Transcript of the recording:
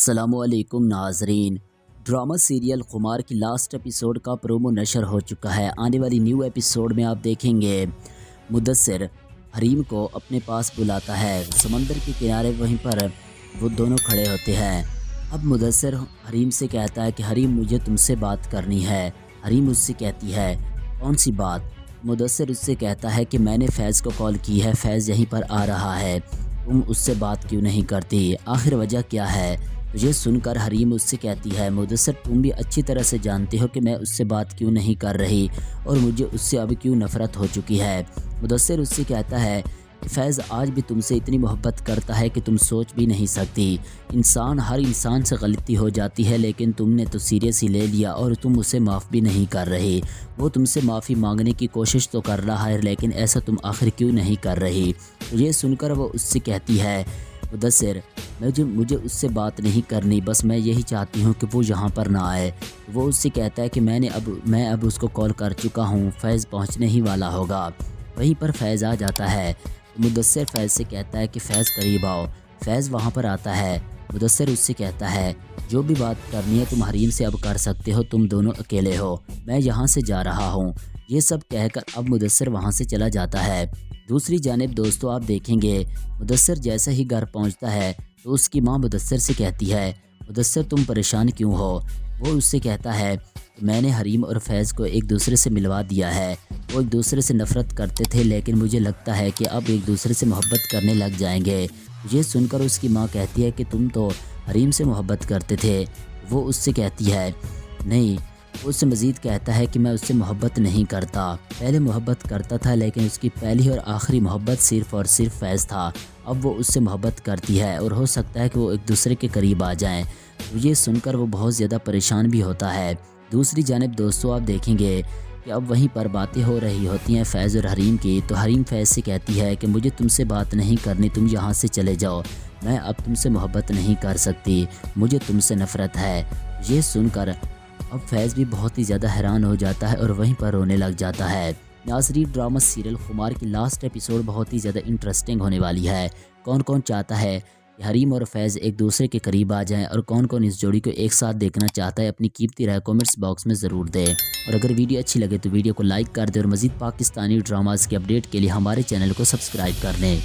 अस्सलामु अलैकुम नाजरीन। ड्रामा सीरियल खुमार की लास्ट एपिसोड का प्रोमो नशर हो चुका है। आने वाली न्यू एपिसोड में आप देखेंगे मुदस्सिर हरीम को अपने पास बुलाता है। समंदर के किनारे वहीं पर वो दोनों खड़े होते हैं। अब मुदस्सिर हरीम से कहता है कि हरीम मुझे तुमसे बात करनी है। हरीम उससे कहती है कौन सी बात। मुदस्सिर उससे कहता है कि मैंने फैज़ को कॉल की है, फैज़ यहीं पर आ रहा है, तुम उससे बात क्यों नहीं करती, आखिर वजह क्या है। ये सुनकर हरीम उससे कहती है मुदस्सिर तुम भी अच्छी तरह से जानते हो कि मैं उससे बात क्यों नहीं कर रही और मुझे उससे अब क्यों नफ़रत हो चुकी है। मुदस्सिर उससे कहता है कि फैज़ आज भी तुमसे इतनी मोहब्बत करता है कि तुम सोच भी नहीं सकती। हर इंसान से गलती हो जाती है, लेकिन तुमने तो सीरियस ही ले लिया और तुम उसे माफ़ भी नहीं कर रही। वो तुमसे माफ़ी मांगने की कोशिश तो कर रहा है, लेकिन ऐसा तुम आखिर क्यों नहीं कर रही। तो ये सुनकर वो उससे कहती है मुदस्सिर मुझे उससे बात नहीं करनी, बस मैं यही चाहती हूँ कि वो यहाँ पर ना आए। वो उससे कहता है कि मैं अब उसको कॉल कर चुका हूँ, फैज़ पहुँचने ही वाला होगा। वहीं पर फैज़ आ जाता है। मुदस्सिर फैज़ से कहता है कि फ़ैज़ करीब आओ। फैज़ वहाँ पर आता है। मुदस्सिर उससे कहता है जो भी बात करनी है तुम हरीम से अब कर सकते हो, तुम दोनों अकेले हो, मैं यहाँ से जा रहा हूँ। ये सब कहकर अब मुदस्सिर वहाँ से चला जाता है। दूसरी जानिब दोस्तों आप देखेंगे मुदस्सिर जैसे ही घर पहुँचता है तो उसकी माँ मुदस्सिर से कहती है मुदस्सिर तुम परेशान क्यों हो। वो उससे कहता है मैंने हरीम और फैज़ को एक दूसरे से मिलवा दिया है। वो एक दूसरे से नफ़रत करते थे, लेकिन मुझे लगता है कि अब एक दूसरे से मोहब्बत करने लग जाएंगे। ये सुनकर उसकी माँ कहती है कि तुम तो हरीम से मोहब्बत करते थे। वो उससे कहती है नहीं। वो उससे मज़ीद कहता है कि मैं उससे मोहब्बत नहीं करता, पहले मोहब्बत करता था, लेकिन उसकी पहली और आखिरी मोहब्बत सिर्फ़ और सिर्फ फैज़ था। अब वो उससे मोहब्बत करती है और हो सकता है कि वो एक दूसरे के करीब आ जाएं। तो ये सुनकर वो बहुत ज़्यादा परेशान भी होता है। दूसरी जानिब दोस्तों आप देखेंगे कि अब वहीं पर बातें हो रही होती हैं फैज़ और हरीम की। तो हरीम फैज़ से कहती है कि मुझे तुमसे बात नहीं करनी, तुम यहाँ से चले जाओ, मैं अब तुमसे मोहब्बत नहीं कर सकती, मुझे तुमसे नफ़रत है। ये सुनकर अब फैज़ भी बहुत ही ज़्यादा हैरान हो जाता है और वहीं पर रोने लग जाता है। नाज़रीन ड्रामा सीरियल खुमार की लास्ट एपिसोड बहुत ही ज़्यादा इंटरेस्टिंग होने वाली है। कौन कौन चाहता है कि हरीम और फैज़ एक दूसरे के करीब आ जाएं और कौन कौन इस जोड़ी को एक साथ देखना चाहता है, अपनी कीमती राय कमेंट्स बॉक्स में ज़रूर दें। और अगर वीडियो अच्छी लगे तो वीडियो को लाइक कर दें और मज़ीद पाकिस्तानी ड्रामाज़ के अपडेट के लिए हमारे चैनल को सब्सक्राइब कर लें।